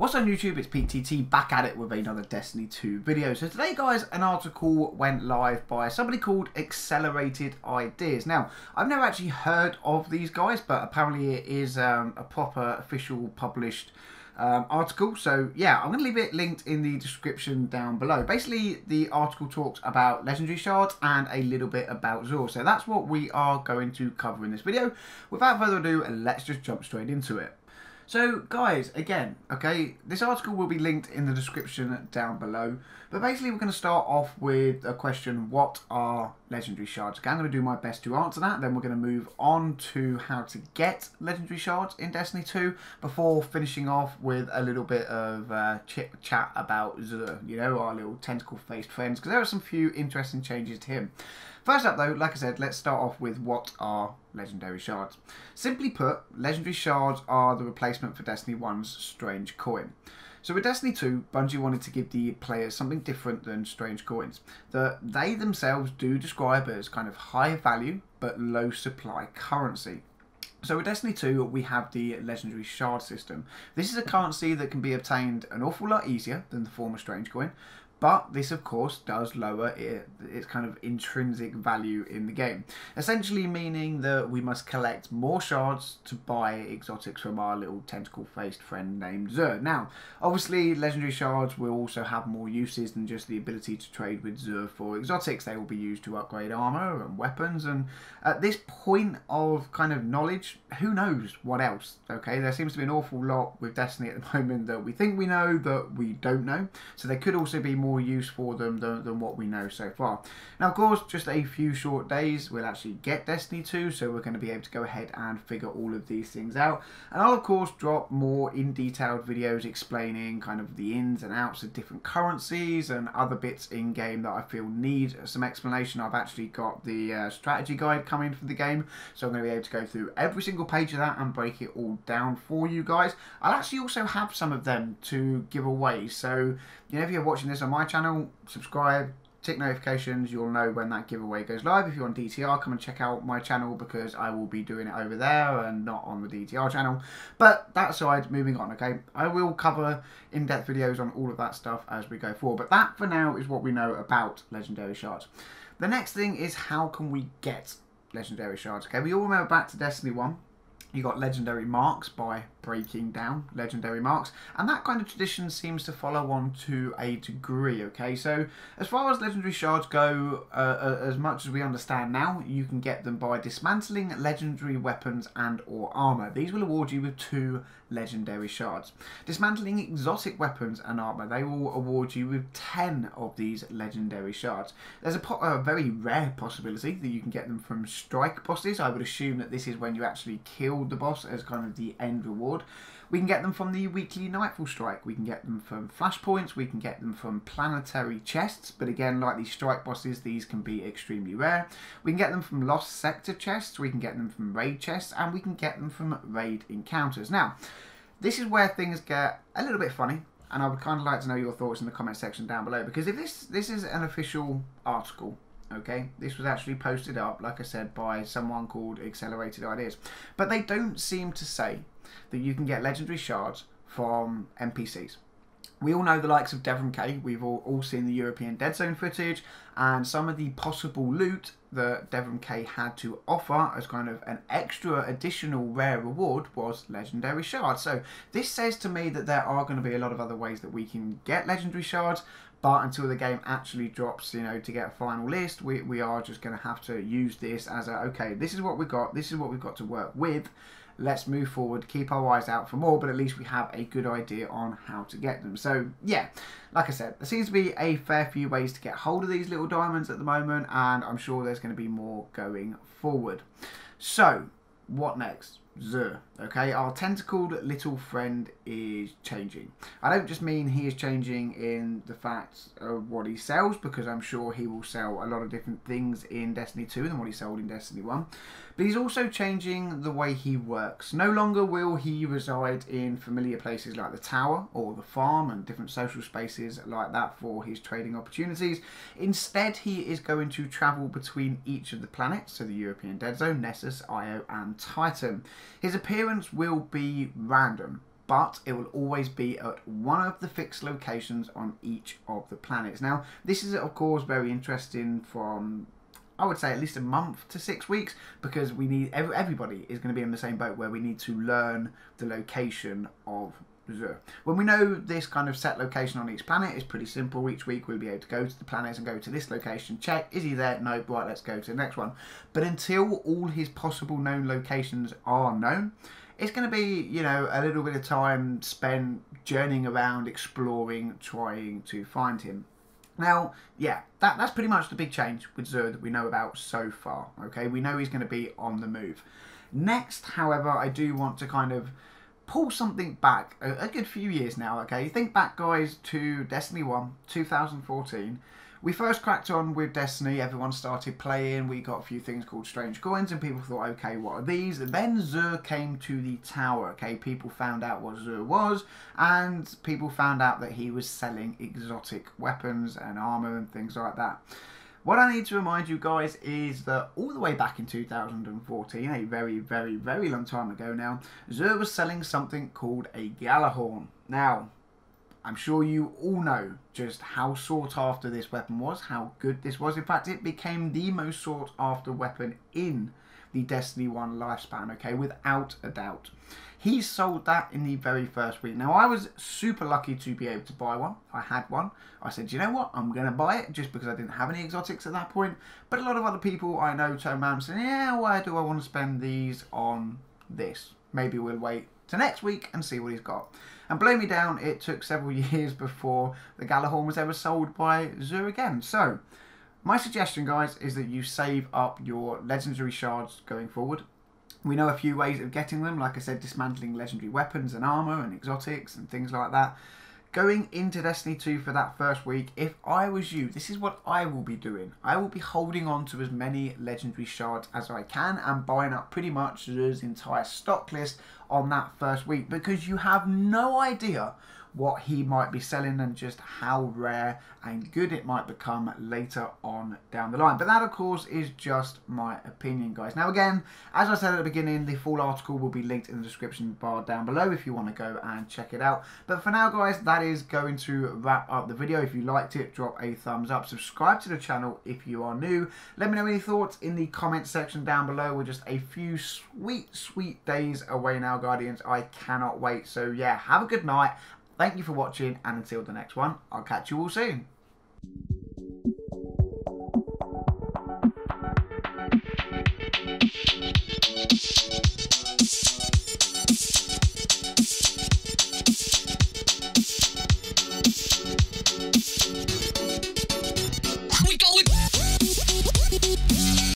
What's on YouTube? It's PTT back at it with another Destiny 2 video. So today, guys, an article went live by somebody called Accelerated Ideas. Now, I've never actually heard of these guys, but apparently it is a proper official published article. So yeah, I'm going to leave it linked in the description down below. Basically, the article talks about legendary shards and a little bit about Xur. So that's what we are going to cover in this video. Without further ado, let's just jump straight into it. So guys, again, okay, this article will be linked in the description down below. But basically we're going to start off with a question: what are legendary shards? Okay, I'm going to do my best to answer that. Then we're going to move on to how to get legendary shards in Destiny 2 before finishing off with a little bit of chit chat about Xur, you know, our little tentacle-faced friends, because there are some few interesting changes to him. First up though, like I said, let's start off with what are legendary shards. Simply put, legendary shards are the replacement for Destiny 1's Strange Coin. So with Destiny 2, Bungie wanted to give the players something different than Strange Coins, that they themselves do describe as kind of high value but low supply currency. So with Destiny 2, we have the Legendary Shard system. This is a currency that can be obtained an awful lot easier than the former Strange Coin, but this, of course, does lower its kind of intrinsic value in the game. Essentially meaning that we must collect more shards to buy exotics from our little tentacle-faced friend named Xur. Now, obviously, legendary shards will also have more uses than just the ability to trade with Xur for exotics. They will be used to upgrade armor and weapons, and at this point of kind of knowledge, who knows what else, okay? There seems to be an awful lot with Destiny at the moment that we think we know that we don't know, so there could also be more use for them than what we know so far. Now, of course, just a few short days we'll actually get Destiny 2, so we're going to be able to go ahead and figure all of these things out. And I'll, of course, drop more in detailed videos explaining kind of the ins and outs of different currencies and other bits in game that I feel need some explanation. I've actually got the strategy guide coming for the game, so I'm going to be able to go through every single page of that and break it all down for you guys. I'll actually also have some of them to give away, so you know, if you're watching this on my channel, subscribe, tick notifications, you'll know when that giveaway goes live. If you're on DTR, come and check out my channel because I will be doing it over there and not on the DTR channel. But that aside, moving on, okay? I will cover in-depth videos on all of that stuff as we go forward. But that, for now, is what we know about legendary shards. The next thing is, how can we get legendary shards? Okay, we all remember back to Destiny 1. You got legendary marks by breaking down legendary marks, and that kind of tradition seems to follow on to a degree, okay? So as far as legendary shards go, as much as we understand now, you can get them by dismantling legendary weapons and or armor. These will award you with 2 legendary shards. Dismantling exotic weapons and armor, they will award you with 10 of these legendary shards. There's a very rare possibility that you can get them from strike bosses. I would assume that this is when you actually kill the boss as kind of the end reward. We can get them from the weekly Nightfall Strike, we can get them from flashpoints, we can get them from planetary chests, but again, like these strike bosses, these can be extremely rare. We can get them from lost sector chests, we can get them from raid chests, and we can get them from raid encounters. Now, this is where things get a little bit funny, and I would kind of like to know your thoughts in the comment section down below, because if this is an official article, okay, this was actually posted up, like I said, by someone called Accelerated Ideas, but they don't seem to say that you can get legendary shards from NPCs. We all know the likes of Devon K. We've all seen the European Dead Zone footage, and some of the possible loot that Devon K had to offer as kind of an extra additional rare reward was legendary shards. So this says to me that there are going to be a lot of other ways that we can get legendary shards, but until the game actually drops, you know, to get a final list, we are just going to have to use this as a, okay, this is what we've got, this is what we've got to work with. Let's move forward, keep our eyes out for more, but at least we have a good idea on how to get them. So, yeah, like I said, there seems to be a fair few ways to get hold of these little diamonds at the moment, and I'm sure there's going to be more going forward. So, what next? Xur, okay, our tentacled little friend is changing. I don't just mean he is changing in the fact of what he sells, because I'm sure he will sell a lot of different things in Destiny 2 than what he sold in Destiny 1, but he's also changing the way he works. No longer will he reside in familiar places like the tower or the farm and different social spaces like that for his trading opportunities. Instead, he is going to travel between each of the planets, so the European Dead Zone, Nessus, Io and Titan. His appearance will be random. but it will always be at one of the fixed locations on each of the planets. Now, this is of course very interesting from, I would say, at least a month to 6 weeks, because we need everybody is going to be in the same boat where we need to learn the location of Zur. When we know this kind of set location on each planet, it's pretty simple. Each week we'll be able to go to the planets and go to this location, check, is he there? No, right, let's go to the next one. But until all his possible known locations are known, it's going to be, you know, a little bit of time spent journeying around, exploring, trying to find him. Now, yeah, that's pretty much the big change with Zur that we know about so far, okay? We know he's going to be on the move. Next, however, I do want to kind of pull something back a good few years now, okay? Think back, guys, to Destiny 1, 2014. We first cracked on with Destiny, everyone started playing, we got a few things called strange coins, and people thought, okay, what are these? And then Zur came to the tower, okay? People found out what Zur was, and people found out that he was selling exotic weapons and armor and things like that. What I need to remind you guys is that all the way back in 2014, a very, very, very long time ago now, Zur was selling something called a Gjallarhorn. Now, I'm sure you all know just how sought after this weapon was, how good this was. In fact, it became the most sought after weapon in the Destiny 1 lifespan, okay, without a doubt. He sold that in the very first week. Now, I was super lucky to be able to buy one. I had one. I said, you know what, I'm going to buy it just because I didn't have any exotics at that point. But a lot of other people I know turned around and said, yeah, why do I want to spend these on this? Maybe we'll wait to next week and see what he's got. And blow me down, it took several years before the Gjallarhorn was ever sold by Zur again. So, my suggestion, guys, is that you save up your legendary shards going forward. We know a few ways of getting them, like I said, dismantling legendary weapons and armor and exotics and things like that. Going into Destiny 2 for that first week, if I was you, this is what I will be doing. I will be holding on to as many legendary shards as I can and buying up pretty much Zur's entire stock list on that first week, because you have no idea what he might be selling and just how rare and good it might become later on down the line. But that, of course, is just my opinion, guys. Now, again, as I said at the beginning, the full article will be linked in the description bar down below if you want to go and check it out. But for now, guys, that is going to wrap up the video. If you liked it, drop a thumbs up. Subscribe to the channel if you are new. Let me know any thoughts in the comment section down below. We're just a few sweet, sweet days away now, Guardians. I cannot wait. So, yeah, have a good night. Thank you for watching, and until the next one, I'll catch you all soon.